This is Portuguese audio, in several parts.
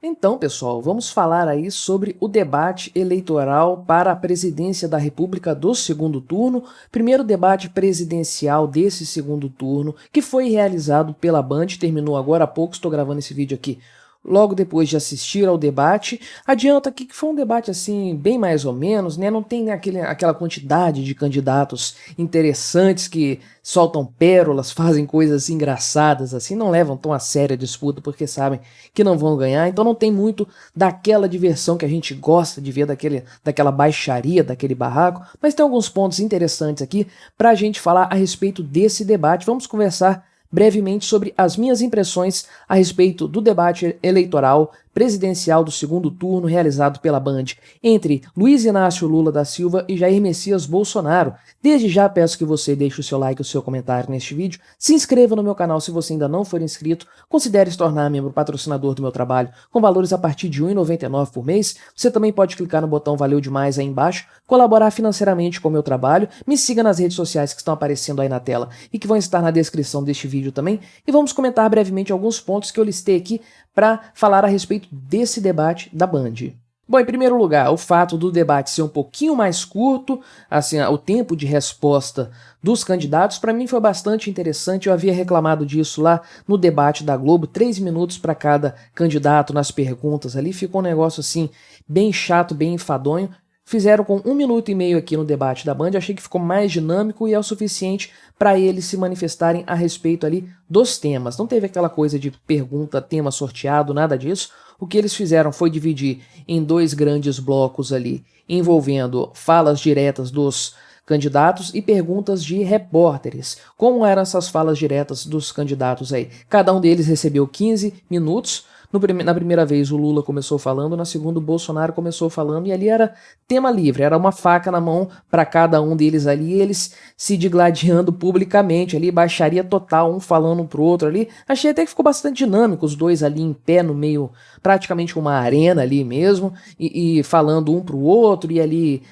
Então, pessoal, vamos falar aí sobre o debate eleitoral para a presidência da República do segundo turno, primeiro debate presidencial desse segundo turno, que foi realizado pela Band, terminou agora há pouco, estou gravando esse vídeo aqui logo depois de assistir ao debate. Adianta aqui que foi um debate assim, bem mais ou menos, né? Não tem aquela quantidade de candidatos interessantes que soltam pérolas, fazem coisas engraçadas assim, não levam tão a sério a disputa porque sabem que não vão ganhar, então não tem muito daquela diversão que a gente gosta de ver, daquela baixaria, daquele barraco, mas tem alguns pontos interessantes aqui pra gente falar a respeito desse debate. Vamos conversar brevemente sobre as minhas impressões a respeito do debate eleitoral presidencial do segundo turno realizado pela Band entre Luiz Inácio Lula da Silva e Jair Messias Bolsonaro. Desde já peço que você deixe o seu like e o seu comentário neste vídeo, se inscreva no meu canal se você ainda não for inscrito, considere se tornar membro patrocinador do meu trabalho com valores a partir de R$ 1,99 por mês. Você também pode clicar no botão Valeu Demais aí embaixo, colaborar financeiramente com o meu trabalho, me siga nas redes sociais que estão aparecendo aí na tela e que vão estar na descrição deste vídeo também, e vamos comentar brevemente alguns pontos que eu listei aqui para falar a respeito desse debate da Band. Bom, em primeiro lugar, o fato do debate ser um pouquinho mais curto, assim, o tempo de resposta dos candidatos, para mim foi bastante interessante. Eu havia reclamado disso lá no debate da Globo, 3 minutos para cada candidato nas perguntas ali, ficou um negócio assim, bem chato, bem enfadonho. Fizeram com 1 minuto e meio aqui no debate da Band, achei que ficou mais dinâmico e é o suficiente para eles se manifestarem a respeito ali dos temas. Não teve aquela coisa de pergunta, tema sorteado, nada disso. O que eles fizeram foi dividir em 2 grandes blocos ali, envolvendo falas diretas dos candidatos e perguntas de repórteres. Como eram essas falas diretas dos candidatos aí? Cada um deles recebeu 15 minutos. Na primeira vez o Lula começou falando, na segunda o Bolsonaro começou falando, e ali era tema livre, era uma faca na mão para cada um deles ali, e eles se digladiando publicamente ali, baixaria total, um falando pro outro ali. Achei até que ficou bastante dinâmico, os dois ali em pé no meio, praticamente uma arena ali mesmo, e falando um pro outro, e ali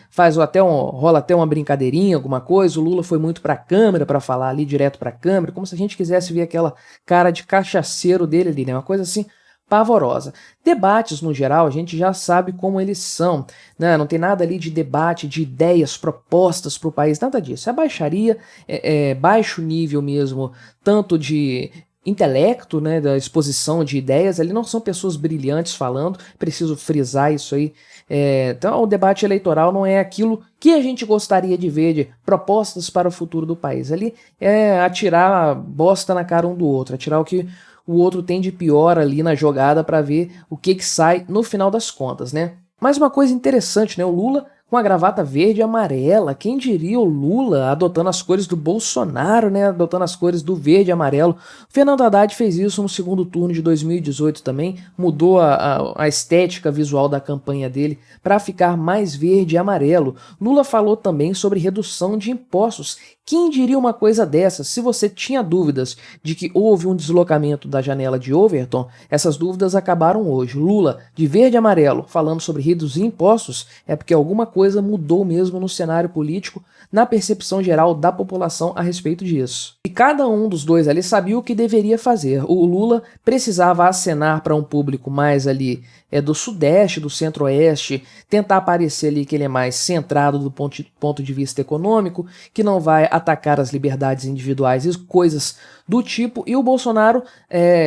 rola até uma brincadeirinha, alguma coisa. O Lula foi muito pra câmera para falar ali, direto pra câmera, como se a gente quisesse ver aquela cara de cachaceiro dele ali, né, uma coisa assim pavorosa. Debates, no geral, a gente já sabe como eles são, né? Não tem nada ali de debate, de ideias propostas para o país, nada disso. É baixaria, é baixo nível mesmo, tanto de intelecto, né, da exposição de ideias. Ali não são pessoas brilhantes falando, preciso frisar isso aí. Então o debate eleitoral não é aquilo que a gente gostaria de ver, de propostas para o futuro do país. Ali é atirar bosta na cara um do outro, atirar o que o outro tem de pior ali na jogada para ver o que sai no final das contas, né? Mas uma coisa interessante, né? O Lula com a gravata verde e amarela. Quem diria o Lula adotando as cores do Bolsonaro, né? Adotando as cores do verde e amarelo. O Fernando Haddad fez isso no segundo turno de 2018 também. Mudou a estética visual da campanha dele para ficar mais verde e amarelo. Lula falou também sobre redução de impostos. Quem diria uma coisa dessas? Se você tinha dúvidas de que houve um deslocamento da janela de Overton, essas dúvidas acabaram hoje. Lula, de verde e amarelo, falando sobre reduzir impostos, é porque alguma coisa mudou mesmo no cenário político, na percepção geral da população a respeito disso. E cada um dos dois ali sabia o que deveria fazer. O Lula precisava acenar para um público mais ali do sudeste, do centro-oeste, tentar parecer ali que ele é mais centrado do ponto de vista econômico, que não vai atacar as liberdades individuais e coisas do tipo. E o Bolsonaro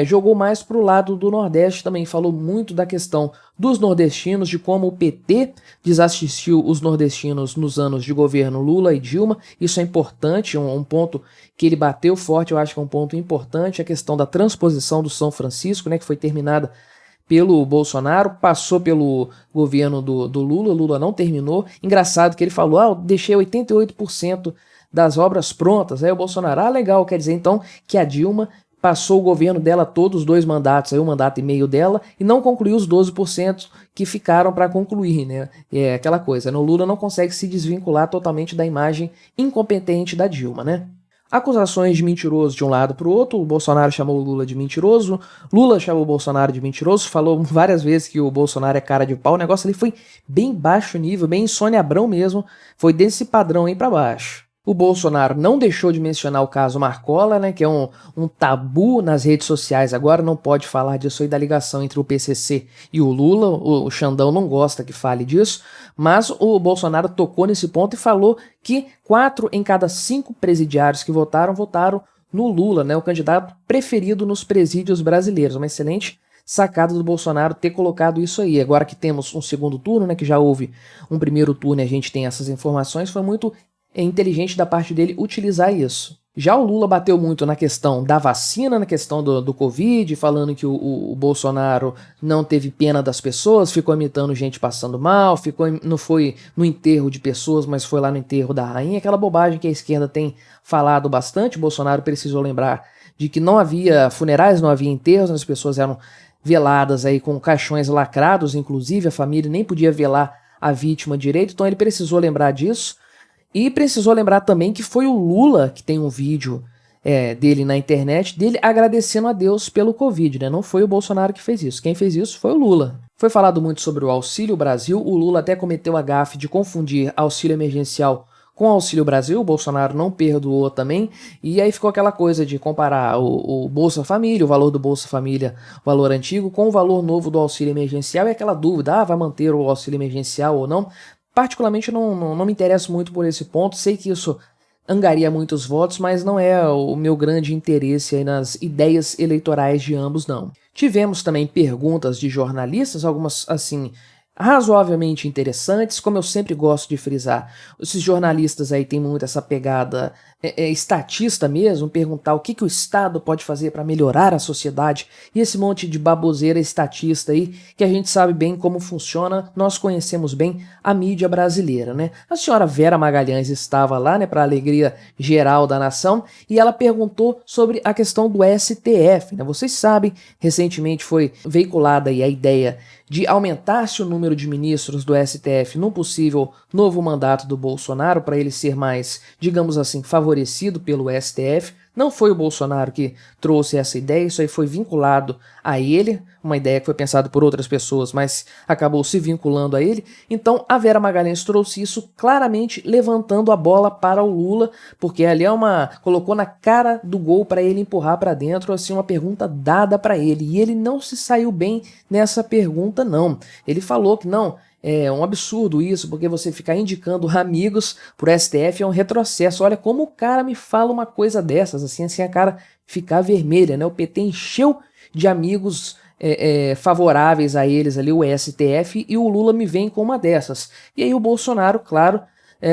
jogou mais para o lado do Nordeste também, falou muito da questão dos nordestinos, de como o PT desassistiu os nordestinos nos anos de governo Lula e Dilma. Isso é importante, um ponto que ele bateu forte, eu acho que é um ponto importante, a questão da transposição do São Francisco, né, que foi terminada pelo Bolsonaro, passou pelo governo do Lula, Lula não terminou. Engraçado que ele falou, eu deixei 88% das obras prontas. Aí o Bolsonaro, legal, quer dizer então que a Dilma passou o governo dela todos os 2 mandatos, aí 1 mandato e meio dela, e não concluiu os 12% que ficaram para concluir, né? É aquela coisa, né? O Lula não consegue se desvincular totalmente da imagem incompetente da Dilma, né? Acusações de mentiroso de um lado para o outro, o Bolsonaro chamou o Lula de mentiroso, Lula chamou o Bolsonaro de mentiroso, falou várias vezes que o Bolsonaro é cara de pau, o negócio ali foi bem baixo nível, bem Sônia Abrão mesmo, foi desse padrão aí para baixo. O Bolsonaro não deixou de mencionar o caso Marcola, né, que é um tabu nas redes sociais agora, não pode falar disso aí da ligação entre o PCC e o Lula, o Xandão não gosta que fale disso, mas o Bolsonaro tocou nesse ponto e falou que 4 em cada 5 presidiários que votaram no Lula, né, o candidato preferido nos presídios brasileiros. Uma excelente sacada do Bolsonaro ter colocado isso aí. Agora que temos um segundo turno, né, que já houve um primeiro turno e a gente tem essas informações, foi muito inteligente da parte dele utilizar isso. Já o Lula bateu muito na questão da vacina, na questão do Covid, falando que o Bolsonaro não teve pena das pessoas, ficou imitando gente passando mal, não foi no enterro de pessoas, mas foi lá no enterro da rainha, aquela bobagem que a esquerda tem falado bastante. O Bolsonaro precisou lembrar de que não havia funerais, não havia enterros, as pessoas eram veladas aí com caixões lacrados, inclusive a família nem podia velar a vítima direito, então ele precisou lembrar disso. E precisou lembrar também que foi o Lula que tem um vídeo dele na internet, dele agradecendo a Deus pelo Covid, né? Não foi o Bolsonaro que fez isso. Quem fez isso foi o Lula. Foi falado muito sobre o Auxílio Brasil. O Lula até cometeu a gafe de confundir auxílio emergencial com o Auxílio Brasil. O Bolsonaro não perdoou também. E aí ficou aquela coisa de comparar o Bolsa Família, o valor do Bolsa Família, o valor antigo, com o valor novo do auxílio emergencial. E aquela dúvida, vai manter o auxílio emergencial ou não? Particularmente não me interesso muito por esse ponto, sei que isso angaria muitos votos, mas não é o meu grande interesse aí nas ideias eleitorais de ambos, não. Tivemos também perguntas de jornalistas, algumas assim razoavelmente interessantes, como eu sempre gosto de frisar. Esses jornalistas aí têm muito essa pegada estatista mesmo, perguntar o que o Estado pode fazer para melhorar a sociedade, e esse monte de baboseira estatista aí, que a gente sabe bem como funciona, nós conhecemos bem a mídia brasileira, né? A senhora Vera Magalhães estava lá, né, para a alegria geral da nação, e ela perguntou sobre a questão do STF, né? Vocês sabem, recentemente foi veiculada aí a ideia de aumentar-se o número de ministros do STF num possível novo mandato do Bolsonaro, para ele ser mais, digamos assim, favorecido pelo STF. Não foi o Bolsonaro que trouxe essa ideia, isso aí foi vinculado a ele, uma ideia que foi pensada por outras pessoas, mas acabou se vinculando a ele. Então a Vera Magalhães trouxe isso claramente levantando a bola para o Lula, porque ali colocou na cara do gol para ele empurrar para dentro, assim, uma pergunta dada para ele, e ele não se saiu bem nessa pergunta não. Ele falou que não, é um absurdo isso, porque você ficar indicando amigos pro STF é um retrocesso. Olha como o cara me fala uma coisa dessas, assim a cara ficar vermelha, né? O PT encheu de amigos favoráveis a eles ali, o STF, e o Lula me vem com uma dessas. E aí o Bolsonaro, claro,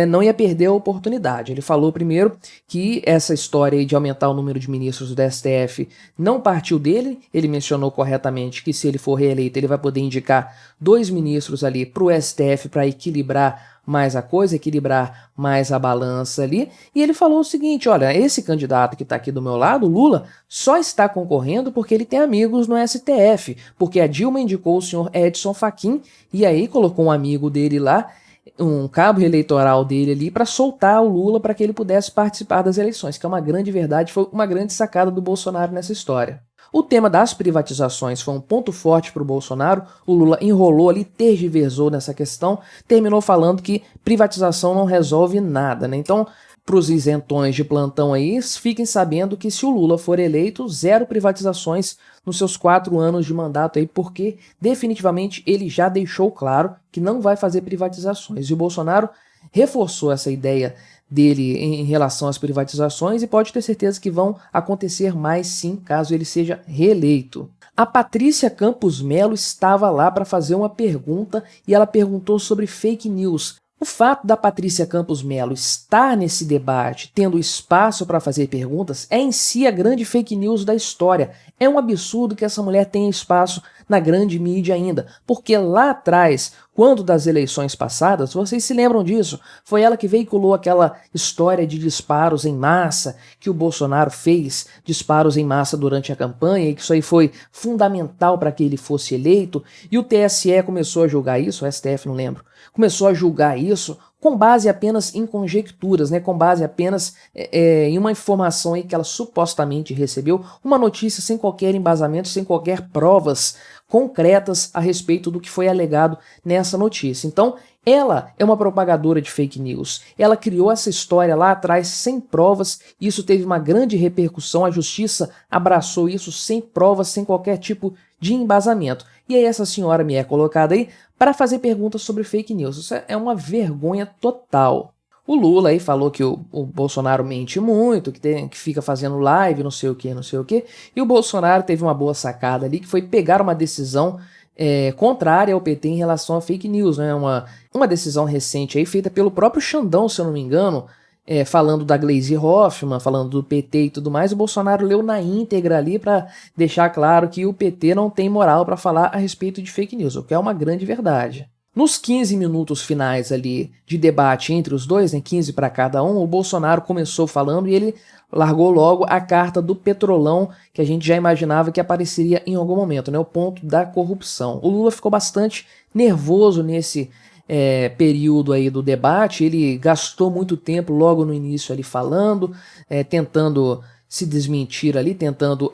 não ia perder a oportunidade. Ele falou primeiro que essa história aí de aumentar o número de ministros do STF não partiu dele. Ele mencionou corretamente que se ele for reeleito ele vai poder indicar 2 ministros ali para o STF para equilibrar mais a coisa, equilibrar mais a balança ali. E ele falou o seguinte, olha, esse candidato que está aqui do meu lado, Lula, só está concorrendo porque ele tem amigos no STF, porque a Dilma indicou o senhor Edson Fachin e aí colocou um amigo dele lá, um cabo eleitoral dele ali, para soltar o Lula para que ele pudesse participar das eleições, que é uma grande verdade, foi uma grande sacada do Bolsonaro nessa história. O tema das privatizações foi um ponto forte para o Bolsonaro, o Lula enrolou ali, tergiversou nessa questão, terminou falando que privatização não resolve nada, né? Então, para os isentões de plantão aí, fiquem sabendo que se o Lula for eleito, 0 privatizações nos seus 4 anos de mandato aí, porque definitivamente ele já deixou claro que não vai fazer privatizações. E o Bolsonaro reforçou essa ideia dele em relação às privatizações e pode ter certeza que vão acontecer mais sim, caso ele seja reeleito. A Patrícia Campos Melo estava lá para fazer uma pergunta e ela perguntou sobre fake news. O fato da Patrícia Campos Melo estar nesse debate, tendo espaço para fazer perguntas, é em si a grande fake news da história. É um absurdo que essa mulher tenha espaço na grande mídia ainda, porque lá atrás, quando das eleições passadas, vocês se lembram disso, foi ela que veiculou aquela história de disparos em massa, que o Bolsonaro fez disparos em massa durante a campanha, e que isso aí foi fundamental para que ele fosse eleito, e o TSE começou a julgar isso, o STF não lembro, começou a julgar isso com base apenas em conjecturas, né, com base apenas em uma informação aí que ela supostamente recebeu, uma notícia sem qualquer embasamento, sem qualquer provas concretas a respeito do que foi alegado nessa notícia. Então, Ela é uma propagadora de fake news. Ela criou essa história lá atrás sem provas, e isso teve uma grande repercussão, a justiça abraçou isso sem provas, sem qualquer tipo de embasamento. E aí essa senhora me é colocada aí para fazer perguntas sobre fake news. Isso é uma vergonha total. O Lula aí falou que o Bolsonaro mente muito, que fica fazendo live, não sei o que, não sei o que, e o Bolsonaro teve uma boa sacada ali, que foi pegar uma decisão contrária ao PT em relação a fake news, né? Uma decisão recente aí feita pelo próprio Xandão, se eu não me engano, falando da Gleisi Hoffmann, falando do PT e tudo mais. O Bolsonaro leu na íntegra ali para deixar claro que o PT não tem moral para falar a respeito de fake news, o que é uma grande verdade. Nos 15 minutos finais ali de debate entre os dois, né, 15 para cada um, o Bolsonaro começou falando e ele largou logo a carta do Petrolão, que a gente já imaginava que apareceria em algum momento, né, o ponto da corrupção. O Lula ficou bastante nervoso nesse período aí do debate, ele gastou muito tempo logo no início ali falando, tentando se desmentir ali, tentando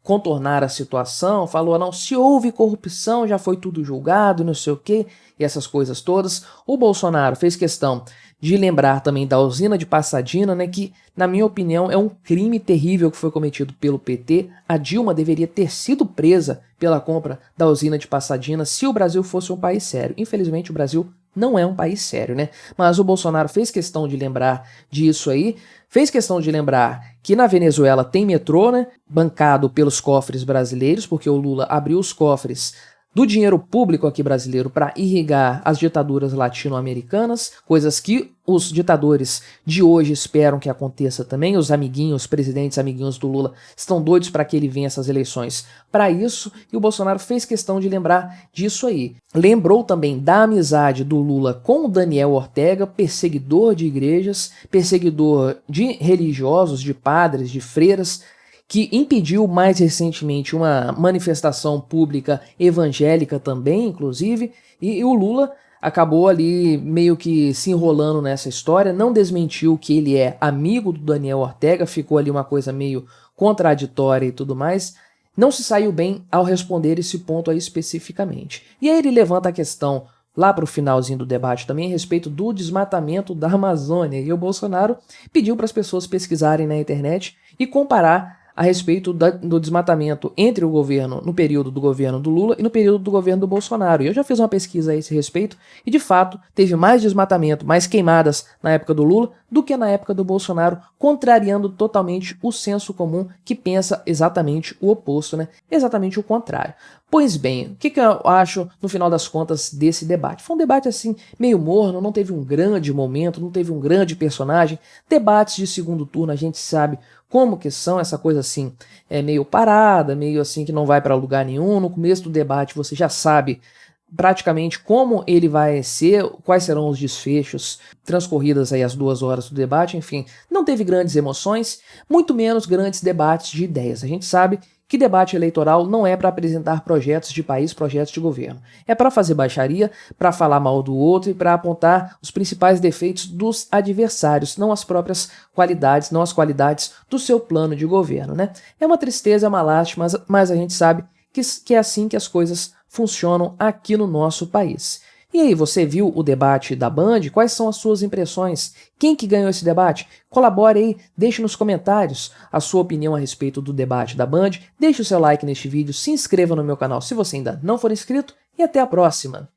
contornar a situação, falou, não, se houve corrupção, já foi tudo julgado, não sei o quê, e essas coisas todas. O Bolsonaro fez questão de lembrar também da usina de Passadina, né, que, na minha opinião, é um crime terrível que foi cometido pelo PT. A Dilma deveria ter sido presa pela compra da usina de Passadina se o Brasil fosse um país sério. Infelizmente, o Brasil não é um país sério, né? Mas o Bolsonaro fez questão de lembrar disso aí, fez questão de lembrar que na Venezuela tem metrô, né? Bancado pelos cofres brasileiros, porque o Lula abriu os cofres do dinheiro público aqui brasileiro para irrigar as ditaduras latino-americanas, coisas que os ditadores de hoje esperam que aconteça também. Os amiguinhos, os presidentes amiguinhos do Lula estão doidos para que ele venha essas eleições para isso, e o Bolsonaro fez questão de lembrar disso aí. Lembrou também da amizade do Lula com o Daniel Ortega, perseguidor de igrejas, perseguidor de religiosos, de padres, de freiras, que impediu mais recentemente uma manifestação pública evangélica também, inclusive, e o Lula acabou ali meio que se enrolando nessa história, não desmentiu que ele é amigo do Daniel Ortega, ficou ali uma coisa meio contraditória e tudo mais, não se saiu bem ao responder esse ponto aí especificamente. E aí ele levanta a questão lá para o finalzinho do debate também a respeito do desmatamento da Amazônia, e o Bolsonaro pediu para as pessoas pesquisarem na internet e comparar a respeito do desmatamento entre o governo, no período do governo do Lula e no período do governo do Bolsonaro. E eu já fiz uma pesquisa a esse respeito e, de fato, teve mais desmatamento, mais queimadas na época do Lula do que na época do Bolsonaro, contrariando totalmente o senso comum que pensa exatamente o oposto, né? Exatamente o contrário. Pois bem, o que eu acho, no final das contas, desse debate? Foi um debate, assim, meio morno, não teve um grande momento, não teve um grande personagem. Debates de segundo turno, a gente sabe como que são, essa coisa assim, meio parada, meio assim que não vai para lugar nenhum. No começo do debate você já sabe praticamente como ele vai ser, quais serão os desfechos, transcorridas aí as 2 horas do debate, enfim. Não teve grandes emoções, muito menos grandes debates de ideias. A gente sabe que debate eleitoral não é para apresentar projetos de país, projetos de governo. É para fazer baixaria, para falar mal do outro e para apontar os principais defeitos dos adversários, não as próprias qualidades, não as qualidades do seu plano de governo, né? É uma tristeza, é uma lástima, mas a gente sabe que é assim que as coisas funcionam aqui no nosso país. E aí, você viu o debate da Band? Quais são as suas impressões? Quem que ganhou esse debate? Colabore aí, deixe nos comentários a sua opinião a respeito do debate da Band, deixe o seu like neste vídeo, se inscreva no meu canal se você ainda não for inscrito e até a próxima!